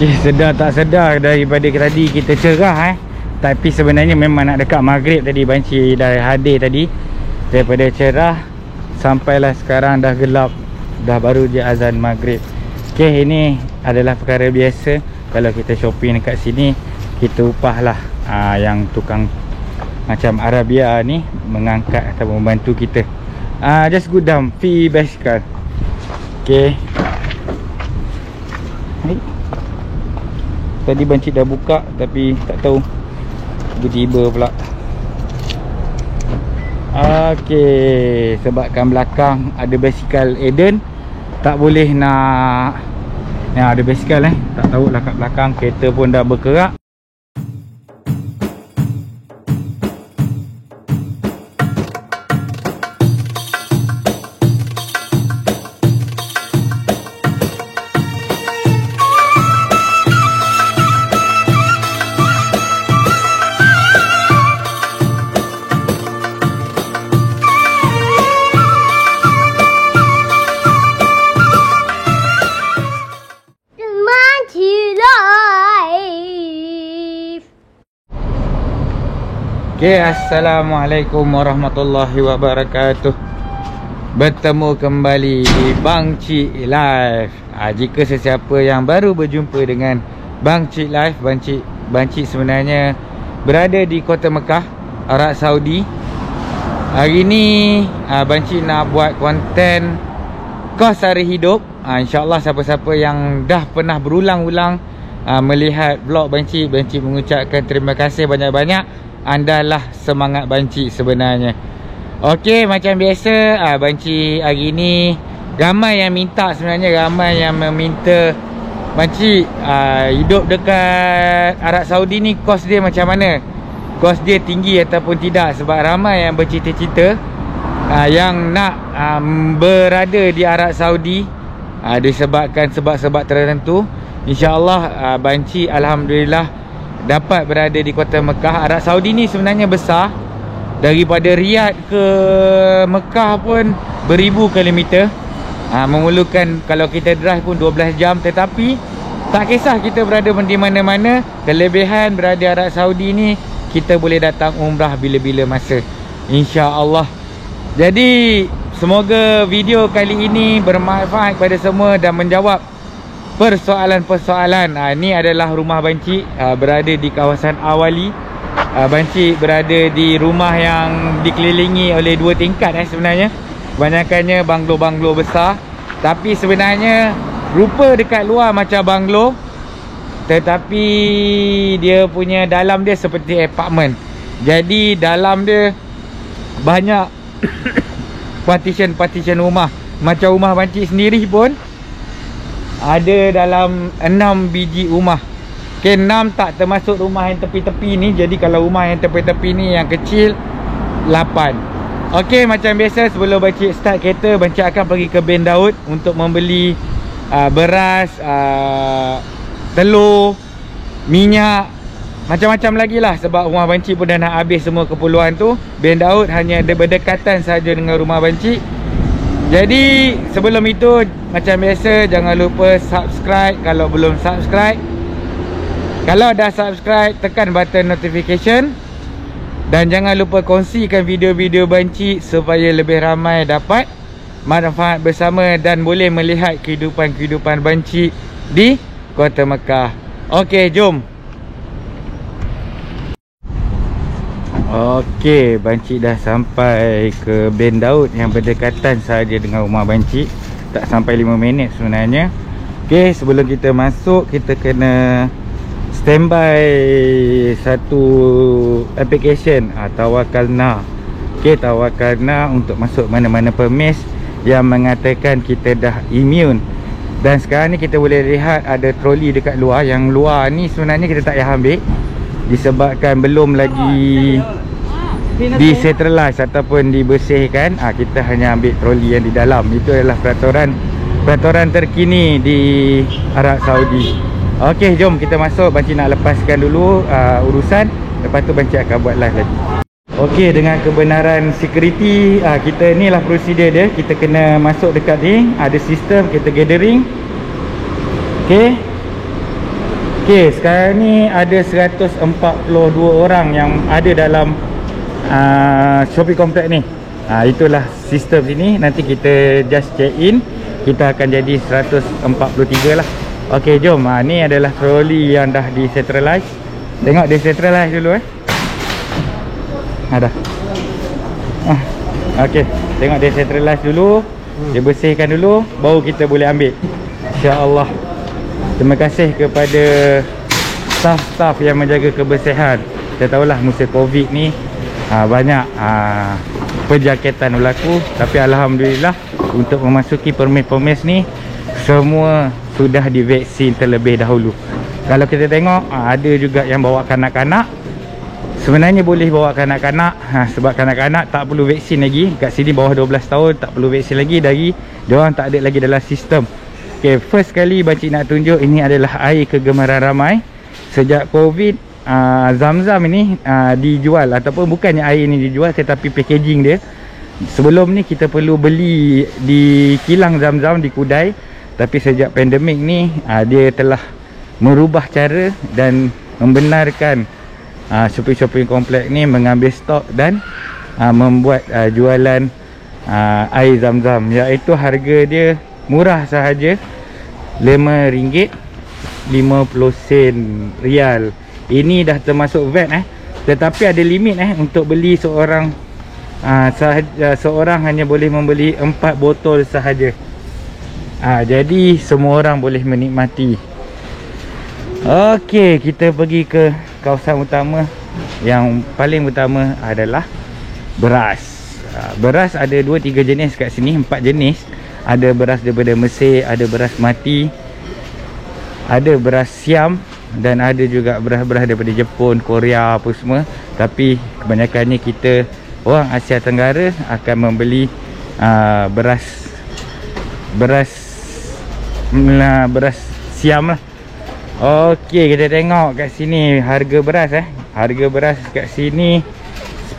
Okay, sedar tak sedar daripada tadi kita cerah tapi sebenarnya memang nak dekat maghrib tadi. Banci dah hadir tadi. Daripada cerah sampailah sekarang dah gelap, dah baru je azan maghrib. Okay, ini adalah perkara biasa. Kalau kita shopping dekat sini, kita upahlah yang tukang macam Arabia ni mengangkat atau membantu kita. Just go down, fee basikal. Okay. Tadi banci dah buka tapi tak tahu tiba-tiba pula. Okey, sebabkan belakang ada basikal Eden, tak boleh nak ada basikal tak tahulah kat belakang kereta pun dah berkerak. Okay, Assalamualaikum warahmatullahi wabarakatuh. Bertemu kembali di Bang Cik Live. Jika sesiapa yang baru berjumpa dengan Bang Cik Live, Bang Cik sebenarnya berada di Kota Mekah, Arab Saudi. Hari ni Bang Cik nak buat konten kos sehari hidup. InsyaAllah siapa-siapa yang dah pernah berulang-ulang melihat vlog Bang Cik mengucapkan terima kasih banyak-banyak. Andalah semangat Banci sebenarnya. Okey, macam biasa Banci hari ni ramai yang minta, sebenarnya ramai yang meminta Banci hidup dekat Arab Saudi ni kos dia macam mana, kos dia tinggi ataupun tidak. Sebab ramai yang bercita-cita yang nak berada di Arab Saudi disebabkan sebab-sebab tertentu. InsyaAllah Banci alhamdulillah dapat berada di Kota Mekah. Arab Saudi ni sebenarnya besar. Daripada Riyadh ke Mekah pun beribu kilometer. Memerlukan kalau kita drive pun 12 jam. Tetapi tak kisah kita berada di mana-mana. Kelebihan berada di Arab Saudi ni, kita boleh datang umrah bila-bila masa, insya-Allah. Jadi semoga video kali ini bermanfaat kepada semua dan menjawab persoalan-persoalan. Ini adalah rumah Banci, berada di kawasan Awali. Banci berada di rumah yang dikelilingi oleh 2 tingkat sebenarnya. Kebanyakannya banglo-banglo besar, tapi sebenarnya rupa dekat luar macam banglo, tetapi dia punya dalam dia seperti apartment. Jadi dalam dia banyak partition rumah. Macam rumah Banci sendiri pun ada dalam 6 biji rumah. Okay, 6 tak termasuk rumah yang tepi-tepi ni. Jadi kalau rumah yang tepi-tepi ni yang kecil 8. Okay, macam biasa sebelum Banci start kereta, Banci akan pergi ke Ben Daud untuk membeli beras, telur, minyak, macam-macam lagi lah. Sebab rumah Banci pun dah nak habis semua keperluan tu. Ben Daud hanya ada berdekatan saja dengan rumah Banci. Jadi sebelum itu, macam biasa, jangan lupa subscribe kalau belum subscribe. Kalau dah subscribe, tekan button notification. Dan jangan lupa kongsikan video-video Banci supaya lebih ramai dapat manfaat bersama dan boleh melihat kehidupan Banci di Kota Mekah. Okey, jom. Okey, Banci dah sampai ke Ben Daud yang berdekatan saja dengan rumah Banci. Tak sampai 5 minit sebenarnya. Okey, sebelum kita masuk, kita kena standby satu application, Tawakalna. Okey, Tawakalna untuk masuk mana-mana permis yang mengatakan kita dah immune. Dan sekarang ni kita boleh lihat ada troli dekat luar. Yang luar ni sebenarnya kita tak payah ambil disebabkan belum lagi disetralize ataupun dibersihkan. Kita hanya ambil troli yang di dalam. Itu adalah peraturan terkini di Arab Saudi. Okey, jom kita masuk. Banci nak lepaskan dulu urusan, lepas tu Banci akan buat live lagi. Okey, dengan kebenaran security, kita inilah prosedur dia. Kita kena masuk dekat ni, ada sistem kita gathering. Okey, Okey, sekarang ni ada 142 orang yang ada dalam Shopee Complex ni. Itulah sistem sini. Nanti kita just check in, kita akan jadi 143 lah. Okey, jom. Ni adalah troli yang dah decentralize. Tengok decentralize dulu Ada. Okey, tengok decentralize dulu. Dia bersihkan dulu, baru kita boleh ambil, insya-Allah. Terima kasih kepada staff-staff yang menjaga kebersihan. Kita tahulah musim Covid ni banyak penjangkitan berlaku, tapi alhamdulillah untuk memasuki permis-permis ni semua sudah divaksin terlebih dahulu. Kalau kita tengok ada juga yang bawa kanak-kanak. Sebenarnya boleh bawa kanak-kanak, sebab kanak-kanak tak perlu vaksin lagi. Kat sini bawah 12 tahun tak perlu vaksin lagi, dari diorang tak ada lagi dalam sistem. Okay, first kali Bancik nak tunjuk, ini adalah air kegemaran ramai. Sejak Covid, Zam-Zam ini dijual, ataupun bukannya air ini dijual, tetapi packaging dia. Sebelum ni kita perlu beli di kilang Zam-Zam di Kudai. Tapi sejak pandemik ni, dia telah merubah cara dan membenarkan Shopee Complex ni mengambil stok dan membuat jualan air Zam-Zam, iaitu harga dia murah sahaja, RM5.50 rial. Ini dah termasuk VAT tetapi ada limit untuk beli seorang seorang hanya boleh membeli 4 botol sahaja. Jadi semua orang boleh menikmati. Okey, kita pergi ke kawasan utama. Yang paling utama adalah beras. Beras ada 2-3 jenis kat sini, 4 jenis. Ada beras daripada Mesir, ada beras mati, ada beras Siam, dan ada juga beras-beras daripada Jepun, Korea apa semua. Tapi kebanyakannya kita orang Asia Tenggara akan membeli beras Siam lah. Okey, kita tengok kat sini harga beras Harga beras kat sini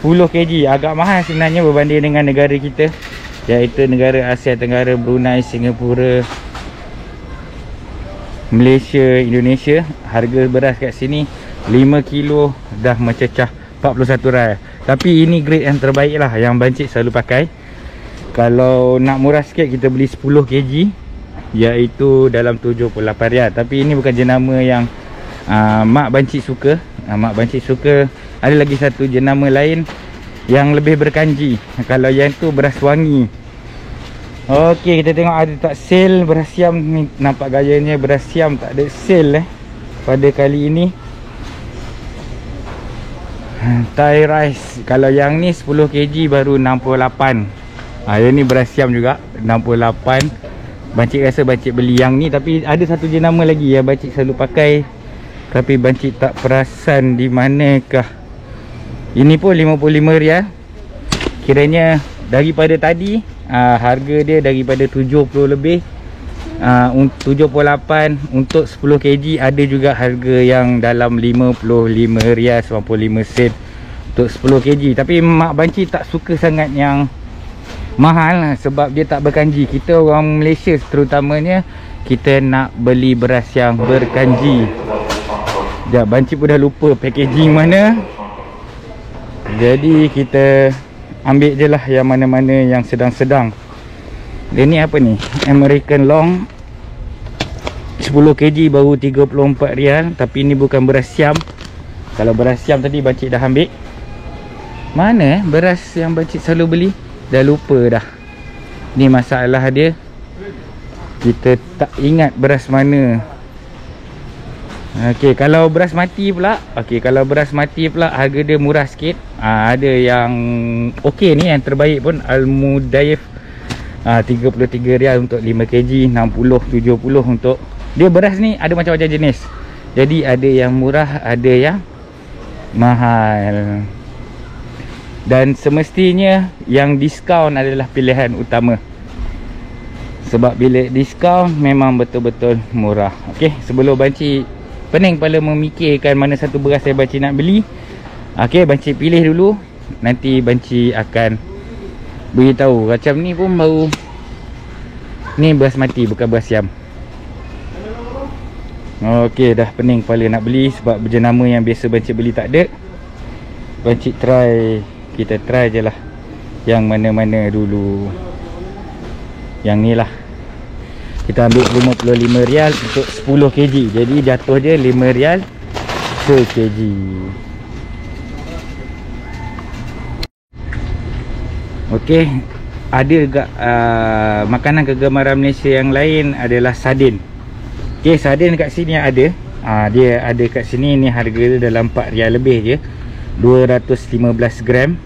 10 kg. Agak mahal sebenarnya berbanding dengan negara kita, iaitu negara Asia Tenggara, Brunei, Singapura, Malaysia, Indonesia. Harga beras kat sini 5 kilo dah mencecah 41 rial. Tapi ini grade yang terbaik lah, yang Bancik selalu pakai. Kalau nak murah sikit kita beli 10 kg, iaitu dalam 78 rial. Tapi ini bukan jenama yang mak Bancik suka. Mak Bancik suka ada lagi satu jenama lain yang lebih berkanji. Kalau yang tu beras wangi. Okey, kita tengok ada tak sale beras Siam ni. Nampak gayanya beras Siam tak ada sale pada kali ini. Thai rice, kalau yang ni 10 kg baru 68. Yang ni beras Siam juga 68. Bancik rasa Bancik beli yang ni, tapi ada satu jenama lagi yang Bancik selalu pakai, tapi Bancik tak perasan di manakah. Ini pun 55 rial. Kiranya daripada tadi harga dia daripada 70 lebih, 78 untuk 10 kg. Ada juga harga yang dalam 55 rial 95 sen untuk 10 kg. Tapi mak Bancik tak suka sangat yang mahal sebab dia tak berkanji. Kita orang Malaysia terutamanya, kita nak beli beras yang berkanji. Sekejap, Bancik pun dah lupa packaging mana. Jadi kita ambil je lah yang mana-mana yang sedang-sedang. Dia ni apa ni? American Long 10 kg baru 34 rial. Tapi ni bukan beras Siam. Kalau beras Siam tadi Bancik dah ambil. Mana beras yang Bancik selalu beli? Dah lupa dah. Ni masalah dia, kita tak ingat beras mana. Okey, kalau beras mati pula, harga dia murah sikit. Ada yang okey ni, yang terbaik pun Al-Mudayif 33 rial untuk 5 kg, 60, 70 untuk. Dia beras ni ada macam-macam jenis. Jadi ada yang murah, ada yang mahal. Dan semestinya yang diskaun adalah pilihan utama. Sebab bila diskaun memang betul-betul murah. Okey, sebelum Bancik pening kepala memikirkan mana satu beras yang Bancik nak beli, okey, Bancik pilih dulu. Nanti Bancik akan beritahu. Macam ni pun baru, ni beras mati bukan beras Siam. Okey, dah pening kepala nak beli sebab jenama yang biasa bancik beli tak ada. Bancik try, kita try je lah yang mana-mana dulu. Yang ni lah. Kita ambil RM55 untuk 10 kg. Jadi jatuh je RM5 per kg. Okey, ada juga makanan kegemaran Malaysia yang lain adalah sardin. Okey, sardin kat sini ada. Dia ada kat sini ni, harga dia dalam RM4 lebih je. 215 gram.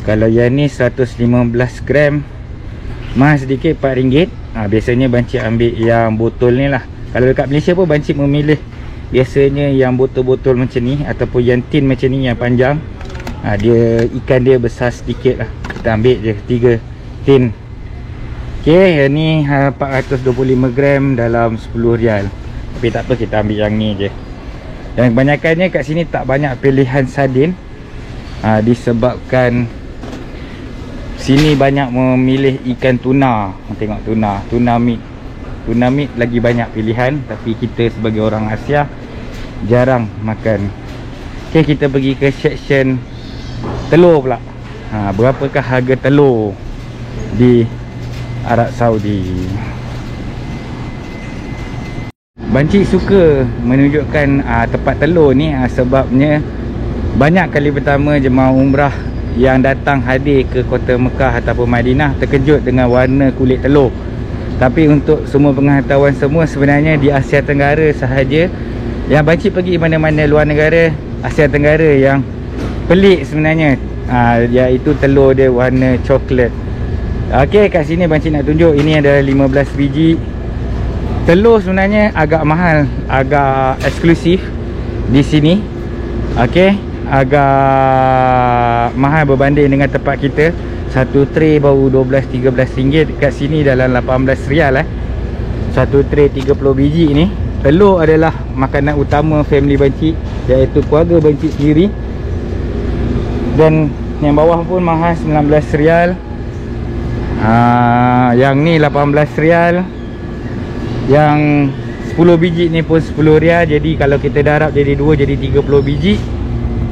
Kalau yang ni 115 gram, mahal sedikit, RM4. Biasanya bancik ambil yang botol ni lah. Kalau dekat Malaysia pun bancik memilih biasanya yang botol-botol macam ni, ataupun yang tin macam ni, yang panjang. Dia ikan dia besar sedikit lah. Kita ambil je 3 tin. Okey, yang ni 425 gram dalam RM10. Tapi tak apa, kita ambil yang ni je. Dan kebanyakannya kat sini tak banyak pilihan sardin, disebabkan sini banyak memilih ikan tuna. Tengok tuna, tuna meat. Tuna meat lagi banyak pilihan, tapi kita sebagai orang Asia jarang makan. Okey, kita pergi ke section telur pula. Berapakah harga telur di Arab Saudi? Bancik suka menunjukkan tempat telur ni, sebabnya banyak kali pertama jemaah umrah yang datang hadir ke kota Mekah ataupun Madinah terkejut dengan warna kulit telur. Tapi untuk semua pengetahuan semua, sebenarnya di Asia Tenggara sahaja yang bancik pergi mana-mana luar negara Asia Tenggara yang pelik sebenarnya, iaitu telur dia warna coklat. Okey, kat sini bancik nak tunjuk, ini ada 15 biji. Telur sebenarnya agak mahal, agak eksklusif di sini. Okey, agak mahal berbanding dengan tempat kita. Satu tray baru RM12-13. Kat sini dalam RM18 satu tray 30 biji ni. Telur adalah makanan utama family bancik, iaitu keluarga bancik sendiri. Dan yang bawah pun mahal, RM19. Yang ni RM18. Yang 10 biji ni pun RM10. Jadi kalau kita darab jadi 2, jadi 30 biji.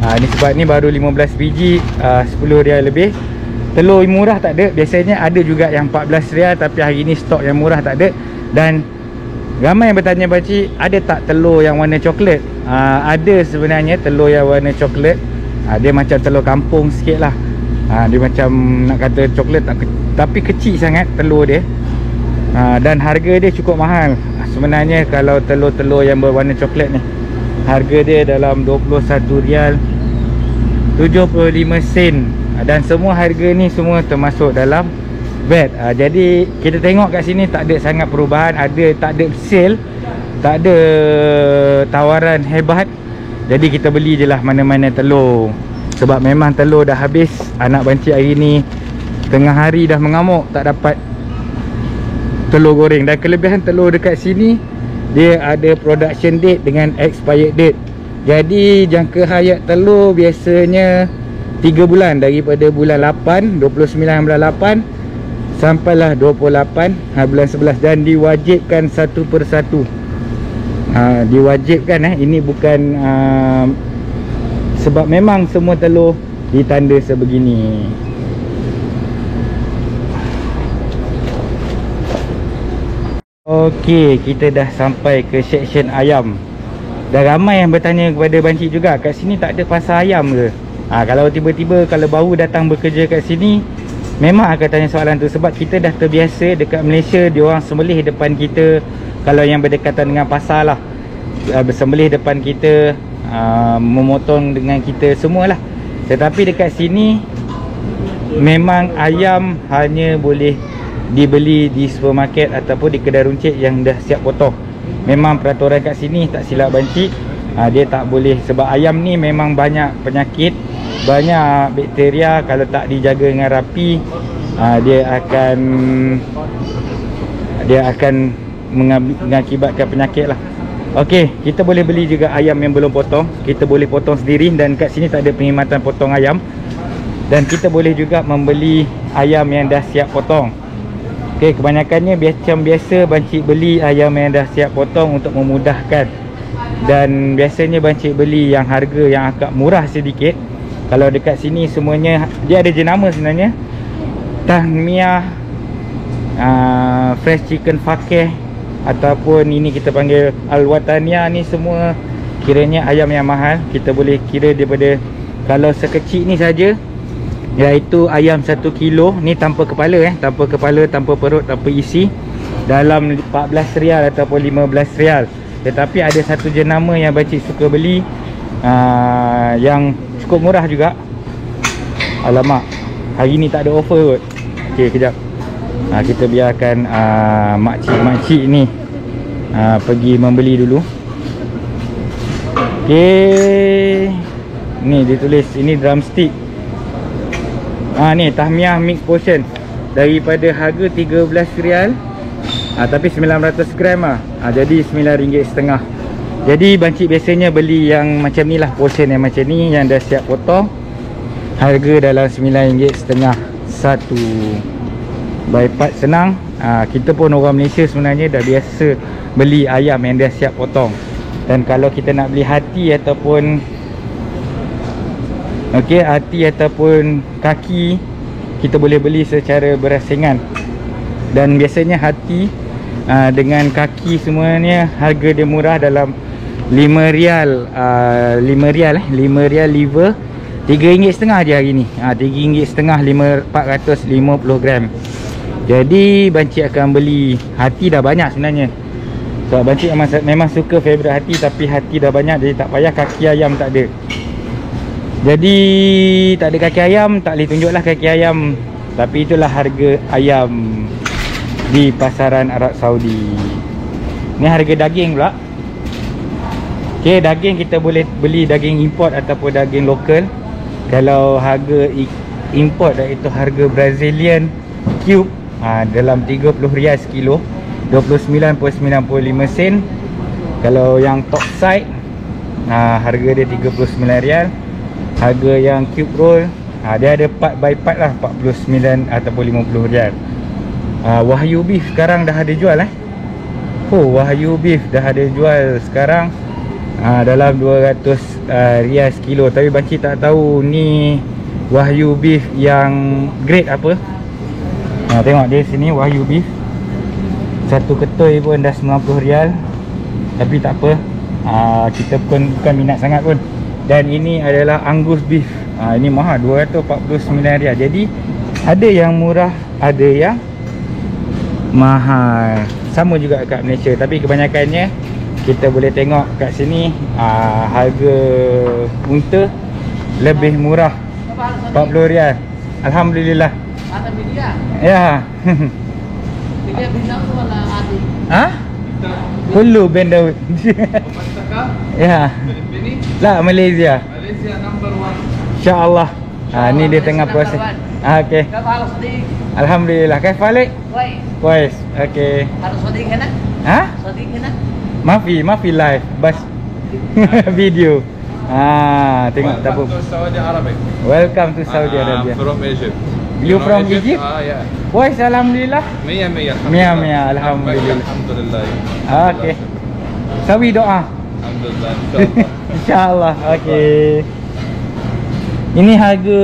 Ni sebab ni baru 15 biji, RM10 lebih. Telur murah tak ada. Biasanya ada juga yang RM14, tapi hari ni stok yang murah tak ada. Dan ramai yang bertanya bancik, ada tak telur yang warna coklat? Ada sebenarnya telur yang warna coklat. Dia macam telur kampung sikit lah. Dia macam nak kata coklat, tapi kecil sangat telur dia. Dan harga dia cukup mahal. Sebenarnya kalau telur-telur yang berwarna coklat ni, harga dia dalam RM21.75. Dan semua harga ni semua termasuk dalam VAT. Jadi kita tengok kat sini tak ada sangat perubahan. Tak ada sale, tak ada tawaran hebat. Jadi kita beli je lah mana-mana telur. Sebab memang telur dah habis. Anak bancik hari ni tengah hari dah mengamuk tak dapat telur goreng. Dan kelebihan telur dekat sini, dia ada production date dengan expired date. Jadi jangka hayat telur biasanya 3 bulan, daripada bulan 8, 29 bulan 8 sampailah 28 bulan 11. Dan diwajibkan satu persatu. Diwajibkan ini bukan sebab memang semua telur ditanda sebegini. Okey, kita dah sampai ke section ayam. Dan ramai yang bertanya kepada bancik juga, kat sini tak ada pasar ayam ke? Kalau tiba-tiba, kalau baru datang bekerja kat sini, memang akan tanya soalan tu. Sebab kita dah terbiasa dekat Malaysia, diorang sembelih depan kita. Kalau yang berdekatan dengan pasar lah, bersembelih depan kita, memotong dengan kita semualah. Tetapi dekat sini memang ayam hanya boleh dibeli di supermarket ataupun di kedai runcit yang dah siap potong. Memang peraturan kat sini, tak silap bancik, dia tak boleh. Sebab ayam ni memang banyak penyakit, banyak bakteria. Kalau tak dijaga dengan rapi, dia akan mengakibatkan penyakit lah. Okey, kita boleh beli juga ayam yang belum potong. Kita boleh potong sendiri, dan kat sini tak ada perkhidmatan potong ayam. Dan kita boleh juga membeli ayam yang dah siap potong. Okey, kebanyakannya macam biasa bancik beli ayam yang dah siap potong untuk memudahkan Dan biasanya bancik beli yang harga yang agak murah sedikit. Kalau dekat sini semuanya dia ada jenama sebenarnya. Tahmiyah, fresh chicken fakih, ataupun ini kita panggil Al-Wataniyah, ni semua kiranya ayam yang mahal. Kita boleh kira daripada, kalau sekecil ni saja, iaitu ayam 1 kilo ni tanpa kepala tanpa kepala, tanpa perut, tanpa isi, dalam 14 rial ataupun 15 rial. Tetapi ada satu jenama yang bancik suka beli, yang cukup murah juga. Alamak, hari ni tak ada offer kot. Okey, kejap. Kita biarkan makcik-makcik ni pergi membeli dulu. Okey, ni ditulis ini drumstick. Ni tahmiyah mix portion, daripada harga 13 rial, tapi 900 gram jadi RM9.5. Jadi bancik biasanya beli yang macam ni lah, portion yang macam ni, yang dah siap potong. Harga dalam RM9.5 satu. By part senang. Kita pun orang Malaysia sebenarnya dah biasa beli ayam yang dah siap potong. Dan kalau kita nak beli hati ataupun hati ataupun kaki, kita boleh beli secara berasingan. Dan biasanya hati dengan kaki semuanya harga dia murah, dalam 5 rial. 5 rial liver, RM3.5 je hari ni. RM3.5 450 gram. Jadi bancik akan beli hati, dah banyak sebenarnya. Sebab bancik memang suka favourite hati, tapi hati dah banyak, jadi tak payah. Kaki ayam tak ada. Jadi tak ada kaki ayam, tak boleh tunjuklah kaki ayam. Tapi itulah harga ayam di pasaran Arab Saudi. Ni harga daging pula. Okey, daging kita boleh beli daging import ataupun daging lokal. Kalau harga import, iaitu harga Brazilian cube, dalam 30 rial sekilo, 29.95 sen. Kalau yang top side, harga dia 39 rial. Harga yang cube roll, dia ada part by part lah, 49 ataupun 50 rial. Wahyu beef sekarang dah ada jual Wahyu beef dah ada jual sekarang, dalam 200 rial sekilo. Tapi bancik tak tahu ni Wahyu beef yang grade apa. Tengok dia sini, Wahyu beef satu ketui pun dah 90 rial. Tapi tak apa, kita pun bukan minat sangat pun. Dan ini adalah Angus beef. Ini mahal, 249 rial. Jadi ada yang murah, ada yang mahal. Sama juga kat Malaysia, tapi kebanyakannya kita boleh tengok kat sini, harga unta lebih murah, 40 rial. Alhamdulillah. Ya. Hulu bin Daud. Ya. Lah, Malaysia. Malaysia number 1. InsyaAllah. Ni dia tengah proses. Okey. Alhamdulillah. Kaif balik? Kuais. Okey. Harus Saudi kena? Saudi kena? Mafi live bas video. Tengok tak apa. Welcome to Saudi Arabia. Welcome to Saudi Arabia. From Egypt. You from Egypt? Yeah. Kuais, alhamdulillah. Mia, alhamdulillah. Alhamdulillah. Okey. Sawi doa. Alhamdulillah. InsyaAllah. Okey. Ini harga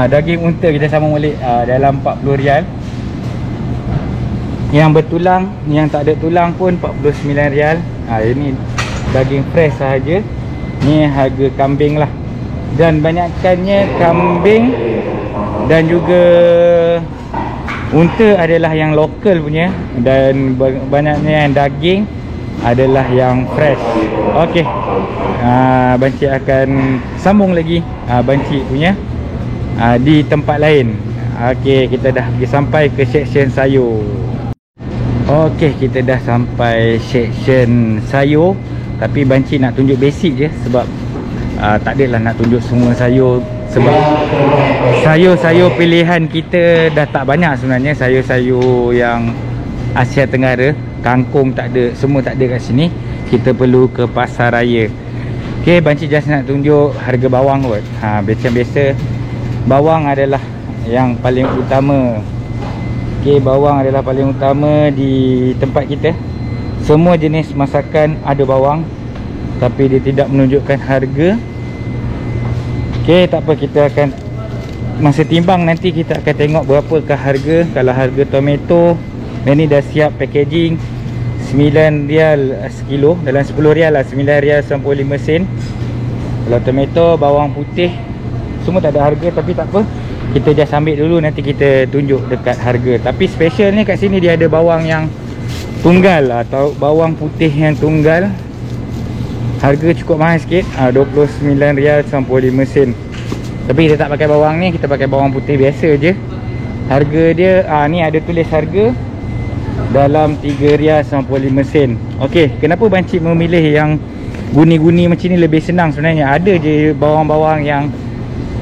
daging unta kita sambung balik, dalam 40 rial. Yang bertulang, yang tak ada tulang pun 49 rial. Ini daging fresh sahaja. Ni harga kambing lah. Dan banyakkannya kambing dan juga unta adalah yang lokal punya, dan banyaknya yang daging adalah yang fresh. Okey. Bancik akan sambung lagi bancik punya di tempat lain. Okey, kita dah pergi sampai ke section sayur. Okey, kita dah sampai section sayur. Tapi bancik nak tunjuk basic je, sebab tak adalah nak tunjuk semua sayur. Sebab sayur-sayur pilihan kita dah tak banyak sebenarnya. Sayur-sayur yang Asia Tenggara, kangkung tak ada, semua tak ada kat sini. Kita perlu ke pasar raya. Okey, bancik just nak tunjuk harga bawang kot. Macam biasa, bawang adalah yang paling utama. Okey, bawang adalah paling utama di tempat kita. Semua jenis masakan ada bawang, tapi dia tidak menunjukkan harga. Okey, tak apa, kita akan masa timbang nanti kita akan tengok berapakah harga. Kalau harga tomato ni dah siap packaging, RM9 sekilo, dalam RM10 lah, RM9.95. Kalau tomato, bawang putih semua tak ada harga, tapi tak apa, kita just ambil dulu, nanti kita tunjuk dekat harga. Tapi special ni kat sini dia ada bawang yang tunggal atau bawang putih yang tunggal. Harga cukup mahal sikit, RM29.95. Tapi kita tak pakai bawang ni, kita pakai bawang putih biasa je. Harga dia ni ada tulis harga dalam RM3.95. Okey, kenapa bancik memilih yang guni-guni macam ni? Lebih senang sebenarnya. Ada je bawang-bawang yang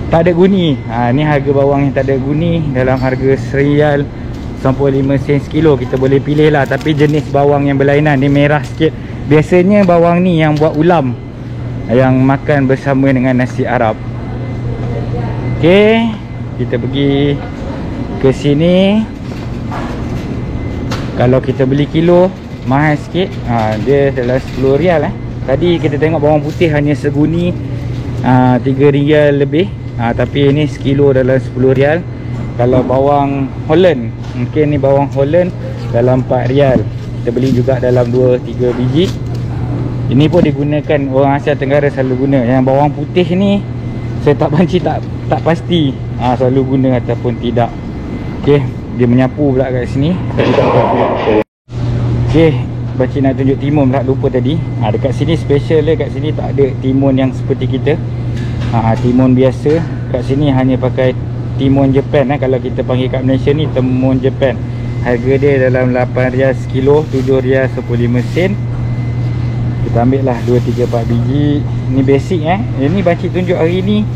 tak ada guni. Ni harga bawang yang tak ada guni dalam harga RM1.95 sekilo. Kita boleh pilih lah, tapi jenis bawang yang berlainan. Ni merah sikit. Biasanya bawang ni yang buat ulam, yang makan bersama dengan nasi Arab. Okey, kita pergi ke sini. Kalau kita beli kilo mahal sikit, dia dalam RM10. Tadi kita tengok bawang putih hanya seguni, RM3 lebih. Tapi ini sekilo dalam RM10. Kalau bawang Holland, mungkin ni bawang Holland dalam RM4. Kita beli juga dalam 2-3 biji. Ini pun digunakan, orang Asia Tenggara selalu guna. Yang bawang putih ni saya tak banci, tak pasti selalu guna ataupun tidak. Okey, dia menyapu pula kat sini. Okey, banci nak tunjuk timun pula, lupa tadi. Dekat sini special dia, kat sini tak ada timun yang seperti kita. Timun biasa. Kat sini hanya pakai timun Jepun. Kalau kita panggil kat Malaysia ni timun Jepun. Harga dia dalam RM8 sekilo, RM7.15. Kita ambil lah 2-3-4 biji. Ni basic Ini bancik tunjuk hari ni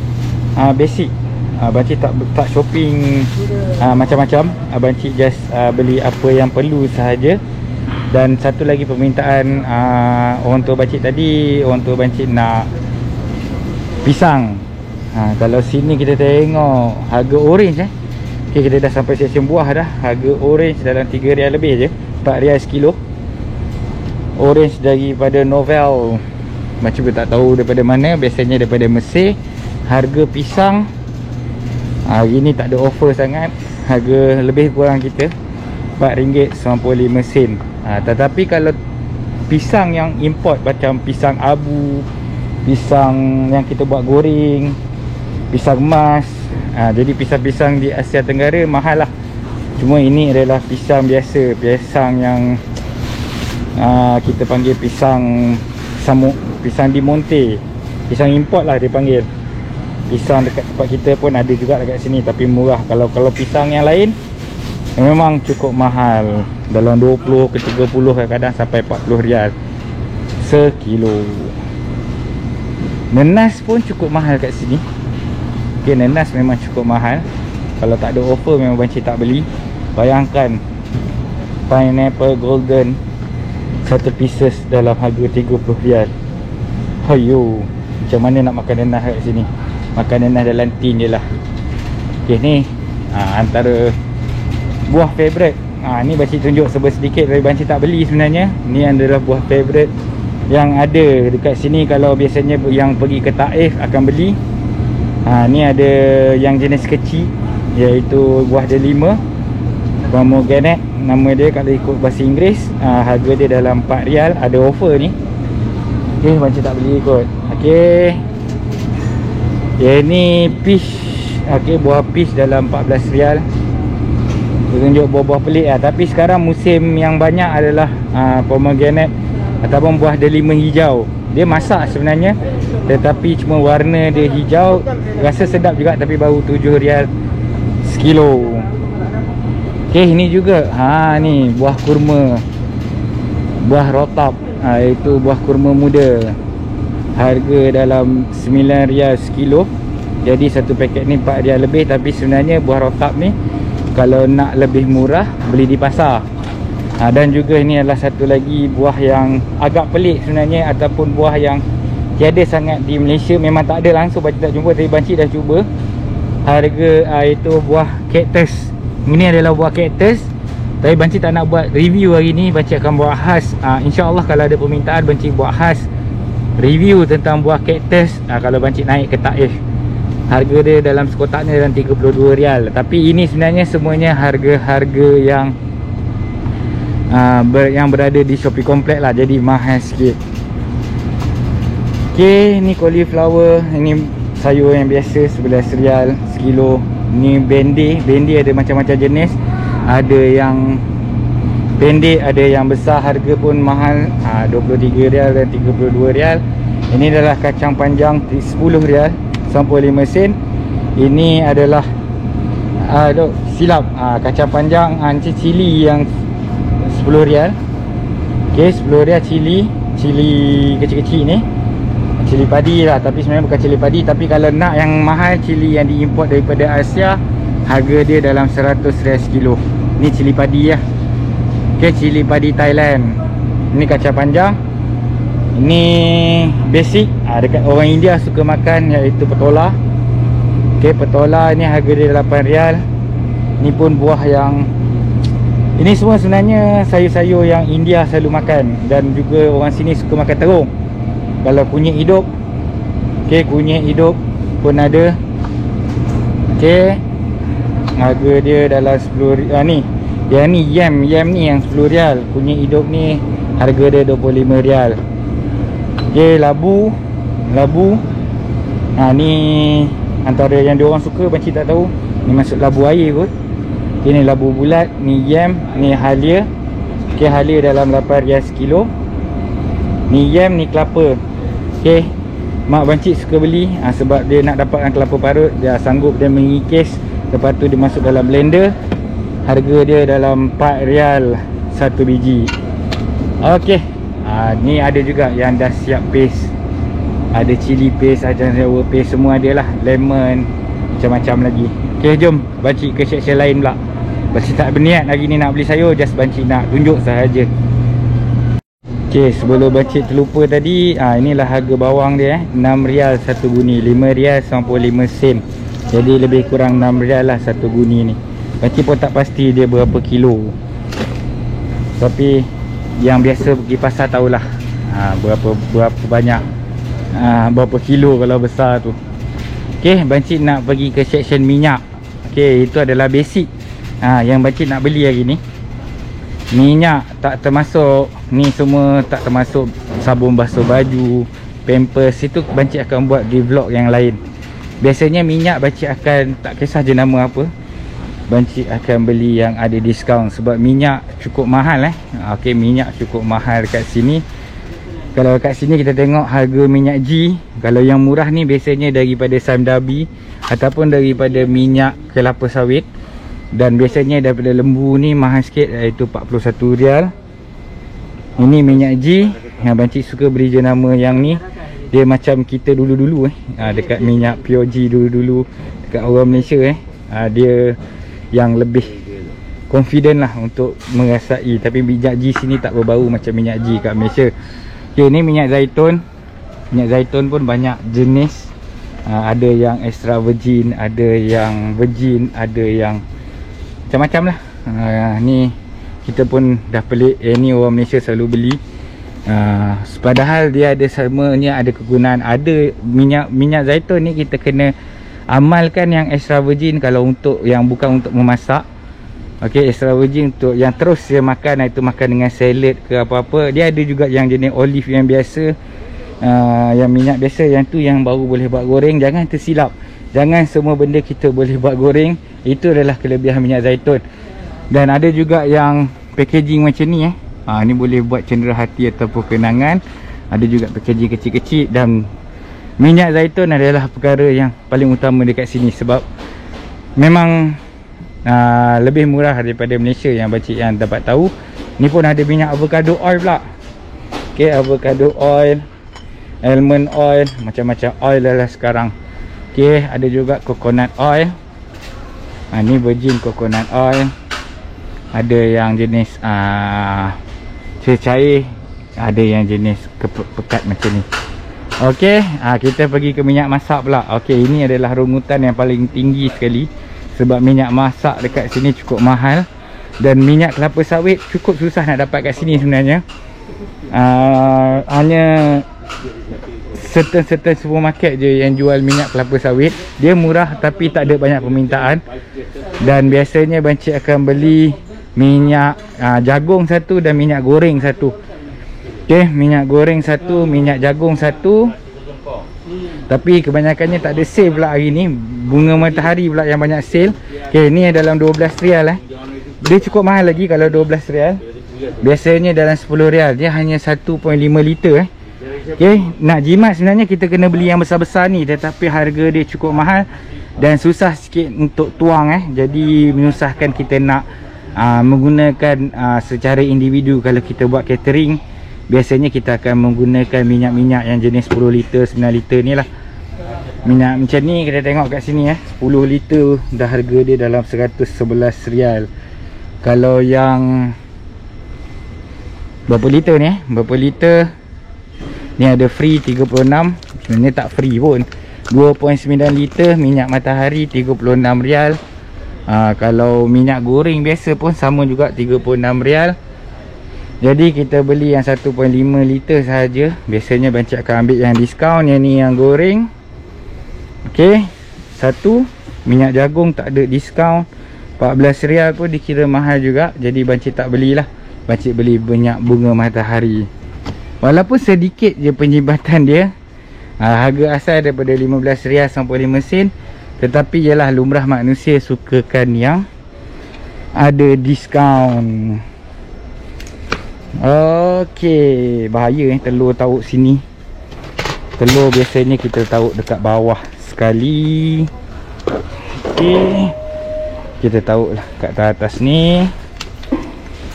basic. Bancik tak shopping macam-macam. Bancik just beli apa yang perlu sahaja. Dan satu lagi permintaan orang tua bancik tadi, orang tua bancik nak pisang. Kalau sini kita tengok harga orange Okay, kita dah sampai section buah dah. Harga orange dalam RM3 lebih je, RM4 sekilo. Orange daripada Novel, macam kita tak tahu daripada mana, biasanya daripada Mesir. Harga pisang hari ni tak ada offer sangat, harga lebih kurang kita RM4.95. Tetapi kalau pisang yang import macam pisang abu, pisang yang kita buat goreng, pisang emas, jadi pisang-pisang di Asia Tenggara mahal lah. Cuma ini adalah pisang biasa, pisang yang kita panggil pisang samuk, pisang di Monte, pisang import lah dia panggil. Pisang dekat tempat kita pun ada juga dekat sini, tapi murah. Kalau pisang yang lain memang cukup mahal, dalam 20 ke 30, kadang-kadang sampai RM40 sekilo. Nenas pun cukup mahal kat sini. Okay, nenas memang cukup mahal. Kalau tak ada offer memang bancik tak beli. Bayangkan pineapple golden 1 pieces dalam harga RM30. Hayo, macam mana nak makan nenas kat sini? Makan nenas dalam tin je lah. Okay, ni antara buah favourite. Ni bancik tunjuk sedikit, tapi bancik tak beli sebenarnya. Ni adalah buah favourite yang ada dekat sini. Kalau biasanya yang pergi ke Taif akan beli. Ni ada yang jenis kecil, iaitu buah delima, pomegranate nama dia kalau ikut bahasa Inggeris. Harga dia dalam RM4. Ada offer ni. Okay, macam tak beli ikut. Okay, ni peach. Okay, buah peach dalam RM14. Dia tunjuk buah-buah pelik lah. Tapi sekarang musim yang banyak adalah pomegranate ataupun buah delima hijau. Dia masak sebenarnya, tetapi cuma warna dia hijau. Rasa sedap juga, tapi baru RM7 sekilo. Okay, ini juga ni buah kurma, buah rotab, iaitu buah kurma muda. Harga dalam RM9 sekilo. Jadi satu paket ni RM4 lebih. Tapi sebenarnya buah rotab ni kalau nak lebih murah, beli di pasar. Dan juga ini adalah satu lagi buah yang agak pelik sebenarnya, ataupun buah yang tiada sangat di Malaysia. Memang tak ada langsung, bancik tak jumpa, tapi bancik dah cuba. Harga itu buah cactus. Ini adalah buah cactus. Tapi Banci tak nak buat review hari ni. Banci akan buat khas, InsyaAllah kalau ada permintaan Banci buat khas review tentang buah kaktus. Kalau Banci naik ke Taif, harga dia dalam sekotak ni dalam 32 rial. Tapi ini sebenarnya semuanya harga-harga yang yang berada di Shopee Complex lah, jadi mahal sikit. Okay, ni cauliflower. Ini sayur yang biasa 11 rial sekilo. Ni bendi. Bendi ada macam-macam jenis. Ada yang pendek, ada yang besar. Harga pun mahal, 23 rial dan 32 rial. Ini adalah kacang panjang 10 rial 95 sen. Ini adalah silap, kacang panjang cili yang 10 rial. Okay, 10 rial cili kecil-kecil ni. Cili padi lah, tapi sebenarnya bukan cili padi. Tapi kalau nak yang mahal, cili yang diimport daripada Asia, harga dia dalam 100 rial sekilo. Ni cili padi lah. Okay, cili padi Thailand. Ini kacang panjang. Ini basic, dekat orang India suka makan, iaitu petola. Okay, petola ni harga dia 8 rial. Ni pun buah yang, ini semua sebenarnya sayur-sayur yang India selalu makan. Dan juga orang sini suka makan terung. Kalau kunyit hidup, okay, kunyit hidup pun ada. Okay, harga dia dalam 10 rial. Ni yang ni yam ni yang 10 rial. Kunyit hidup ni harga dia 25 rial. Okay, labu. Ni antara yang diorang suka, Banci tak tahu. Ni masuk labu air kot. Okay, ni labu bulat. Ni yam. Ni halia. Okay, halia dalam 8 rial sekilo. Ni yam, ni kelapa. Okay, mak Banci suka beli sebab dia nak dapatkan kelapa parut. Dia sanggup dia mengikis, lepas tu dia masuk dalam blender. Harga dia dalam 4 rial 1 biji. Okay, ni ada juga yang dah siap paste. Ada cili paste, ada sour paste, semua ada lah. Lemon, macam-macam lagi. Okay, jom Banci ke section lain pula. Banci tak berniat hari ni nak beli sayur, just Banci nak tunjuk sahaja. Okay, sebelum Banci terlupa tadi, inilah harga bawang dia 6 rial 1 guni, 5 rial 95 sen. Jadi lebih kurang 6 rial lah 1 guni ni. Banci pun tak pasti dia berapa kilo, tapi yang biasa pergi pasar tahulah berapa banyak, berapa kilo kalau besar tu. Okay, Banci nak pergi ke section minyak. Okay, itu adalah basic yang Banci nak beli hari ni. Minyak tak termasuk, ni semua tak termasuk sabun basuh baju, pampers. Itu Banci akan buat di vlog yang lain. Biasanya minyak Banci akan, tak kisah je nama apa, Banci akan beli yang ada diskaun. Sebab minyak cukup mahal Okay, minyak cukup mahal dekat sini. Kalau kat sini kita tengok harga minyak G, kalau yang murah ni biasanya daripada Sime Darby ataupun daripada minyak kelapa sawit. Dan biasanya daripada lembu ni mahal sikit, iaitu 41 rial. Ini minyak G yang Banci suka beri jenama yang ni. Dia macam kita dulu-dulu dekat minyak Pure G dulu-dulu dekat orang Malaysia dia yang lebih confident lah untuk merasai. Tapi minyak G sini tak berbau macam minyak G kat Malaysia. Okay, ni minyak zaitun. Minyak zaitun pun banyak jenis. Ada yang extra virgin, ada yang virgin, ada yang macam-macam lah. Ni kita pun dah pelik. Ni orang Malaysia selalu beli. Padahal dia ada semuanya, ada kegunaan. Ada minyak zaitun ni kita kena amalkan yang extra virgin kalau untuk yang bukan untuk memasak. Okay, extra virgin untuk yang terus dia makan, itu makan dengan salad ke apa-apa. Dia ada juga yang jenis olive yang biasa, yang minyak biasa, yang tu yang baru boleh buat goreng. Jangan tersilap, jangan semua benda kita boleh buat goreng. Itu adalah kelebihan minyak zaitun. Dan ada juga yang packaging macam ni ni boleh buat cendera hati ataupun kenangan. Ada juga packaging kecil-kecil. Dan minyak zaitun adalah perkara yang paling utama dekat sini, sebab memang lebih murah daripada Malaysia yang Banci yang dapat tahu. Ni pun ada minyak avocado oil pula. Okay, avocado oil, almond oil, macam-macam oil adalah sekarang. Okay, ada juga coconut oil. Ni virgin coconut oil. Ada yang jenis cair, ada yang jenis pekat macam ni. Okey, kita pergi ke minyak masak pula. Okey, ini adalah rungutan yang paling tinggi sekali, sebab minyak masak dekat sini cukup mahal. Dan minyak kelapa sawit cukup susah nak dapat kat sini sebenarnya. Hanya certain supermarket je yang jual minyak kelapa sawit. Dia murah tapi tak ada banyak permintaan. Dan biasanya bancik akan beli minyak jagung satu dan minyak goreng satu. Okay, minyak goreng satu, minyak jagung satu. Tapi kebanyakannya tak ada sale pula hari ni. Bunga matahari pula yang banyak sale. Okay, ni dalam 12 rial Dia cukup mahal lagi kalau 12 rial. Biasanya dalam 10 rial. Dia hanya 1.5 liter Okay, nak jimat sebenarnya kita kena beli yang besar-besar ni. Tetapi harga dia cukup mahal dan susah sikit untuk tuang Jadi menyusahkan kita nak menggunakan secara individu. Kalau kita buat catering, biasanya kita akan menggunakan minyak-minyak yang jenis 10 liter, 9 liter ni lah. Minyak macam ni kita tengok kat sini 10 liter dah harga dia dalam 111 rial. Kalau yang berapa liter ni berapa liter ni ada free 36. Sebenarnya tak free pun. 2.9 liter minyak matahari 36 rial. Kalau minyak goreng biasa pun sama juga 36 rial. Jadi kita beli yang 1.5 liter sahaja. Biasanya bancik akan ambil yang diskaun. Yang ni yang goreng. Okey, satu minyak jagung tak ada diskaun, 14 rial pun dikira mahal juga. Jadi bancik tak belilah. Bancik beli minyak bunga matahari. Walaupun sedikit je penjimatan dia, harga asal daripada 15 rial sampai 5 sen. Tetapi ialah lumrah manusia sukakan yang ada diskaun. Okey, bahaya telur tauk sini. Telur biasanya kita tauk dekat bawah sekali. Okey, kita tauk lah kat atas ni.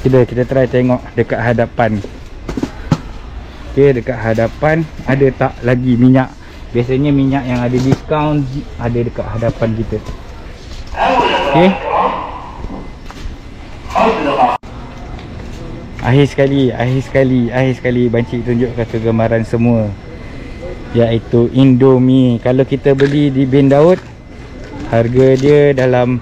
Kita try tengok dekat hadapan. Okey, dekat hadapan ada tak lagi minyak. Biasanya minyak yang ada diskaun ada dekat hadapan kita. Okey, Akhir sekali bancik tunjukkan kegemaran semua, iaitu Indomie. Kalau kita beli di Bin Daud, harga dia dalam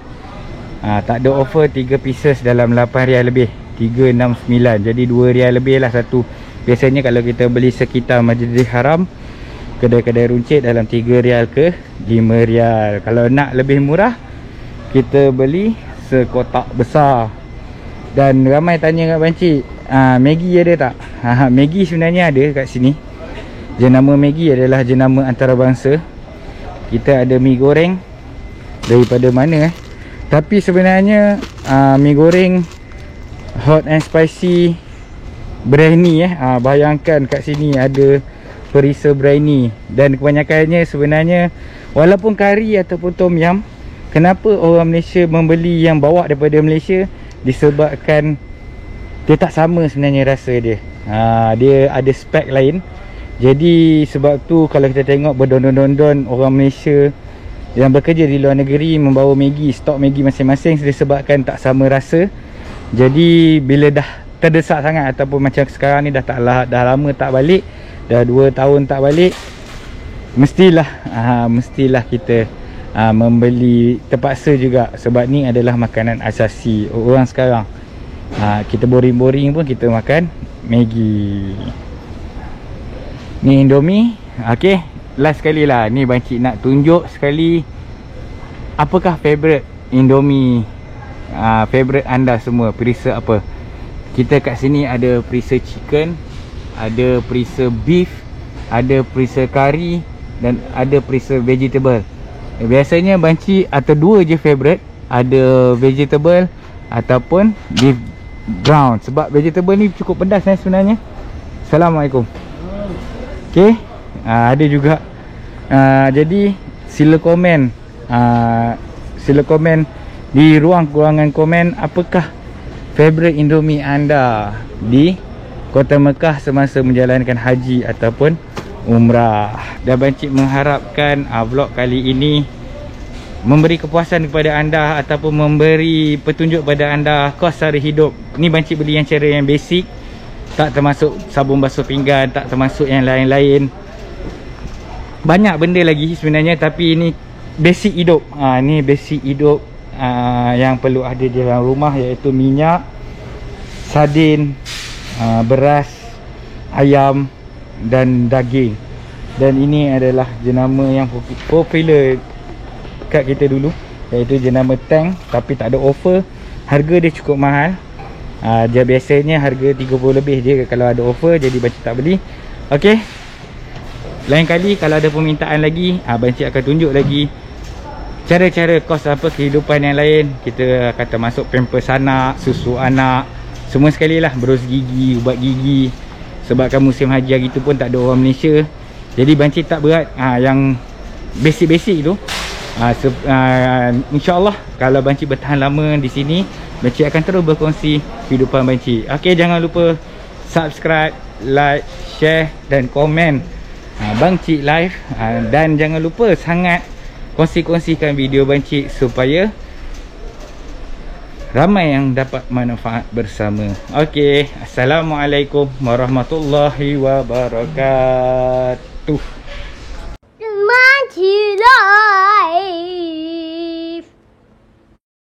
tak ada offer, 3 pieces dalam 8 rial lebih, 369. Jadi 2 rial lebih lah satu. Biasanya kalau kita beli sekitar Masjidil Haram, kedai-kedai runcit dalam 3 rial ke 5 rial. Kalau nak lebih murah, kita beli sekotak besar. Dan ramai tanya kat bancik, Maggi ada tak? Maggi sebenarnya ada kat sini. Jenama Maggi adalah jenama antarabangsa. Kita ada mi goreng daripada mana Tapi sebenarnya mi goreng hot and spicy biryani bayangkan kat sini ada perisa biryani. Dan kebanyakannya sebenarnya walaupun kari ataupun tom yum, kenapa orang Malaysia membeli yang bawa daripada Malaysia? Disebabkan dia tak sama sebenarnya rasa dia. Dia ada spek lain. Jadi sebab tu kalau kita tengok berdondon-dondon orang Malaysia yang bekerja di luar negeri membawa Maggi, stok Maggi masing-masing, disebabkan tak sama rasa. Jadi bila dah terdesak sangat ataupun macam sekarang ni dah lama tak balik, dah 2 tahun tak balik, mestilah kita membeli terpaksa juga. Sebab ni adalah makanan asasi orang sekarang. Kita boring-boring pun kita makan Maggi. Ni Indomie. Okay, last sekali lah, ni bancik nak tunjuk sekali apakah favourite Indomie, favourite anda semua, perisa apa. Kita kat sini ada perisa chicken, ada perisa beef, ada perisa kari dan ada perisa vegetable. Biasanya banci atau 2 je favourite, ada vegetable ataupun beef brown. Sebab vegetable ni cukup pedas sebenarnya. Assalamualaikum. Okay, ada juga. Jadi sila komen di ruangan komen apakah favourite Indomie anda di Kota Mekah semasa menjalankan haji ataupun umrah. Dan bancik mengharapkan vlog kali ini memberi kepuasan kepada anda ataupun memberi petunjuk kepada anda kos sara hidup. Ni bancik beli yang cara yang basic, tak termasuk sabun basuh pinggan, tak termasuk yang lain-lain. Banyak benda lagi sebenarnya, tapi ini basic hidup. Ni basic hidup yang perlu ada di dalam rumah, iaitu minyak, sardin, beras, ayam dan daging. Dan ini adalah jenama yang popular kat kita dulu, iaitu jenama Tang, tapi tak ada offer. Harga dia cukup mahal. Dia biasanya harga 30 lebih je kalau ada offer, jadi Bancik tak beli. Okey, lain kali kalau ada permintaan lagi, Bancik akan tunjuk lagi cara-cara kos apa kehidupan yang lain. Kita akan termasuk pampers anak, susu anak, semua sekali lah, berus gigi, ubat gigi. Sebabkan musim haji hari tu pun tak ada orang Malaysia, jadi Bancik tak berat yang basic-basic tu. InsyaAllah kalau Bancik bertahan lama di sini, Bancik akan terus berkongsi kehidupan Bancik. Okey, jangan lupa subscribe, like, share dan komen Bancik Live. Dan jangan lupa sangat kongsi-kongsikan video Bancik supaya ramai yang dapat manfaat bersama. Okey, Assalamualaikum warahmatullahi wabarakatuh. Bancik Live.